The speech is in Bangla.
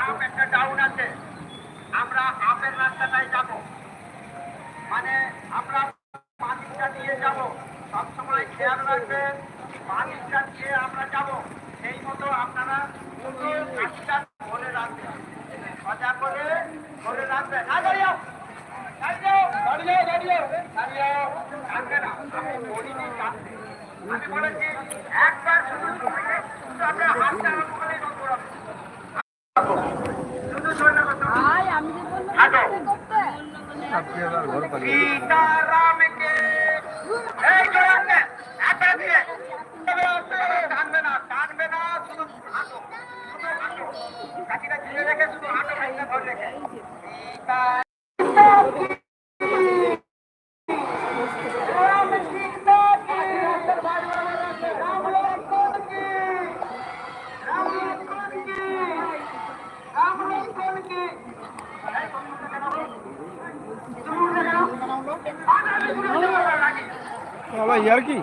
আপ একটা ডাউন আছে, আমরা আপের রাস্তাটাই যাব, মানে আমরা বাদিকটা দিয়ে যাব। সবসময় খেয়াল রাখবেন, বাদিকটা দিয়ে আমরা যাব, সেই মতো আপনারা কাজটা বলে রাখবেন, মজা করে বলে রাখবেন। না দাঁড়িয়েও আমি বলেছি একবার শুধু আপনার হাতটা করলেই শুধু সীতারামকে টানবে না, টানবে না, শুধু হাঁটো, শুধু হাঁটো, কাঠিটা ঘিরে রেখে শুধু হাঁটো, হাঁটতে ধরে রেখে সীতা ভাই আর কি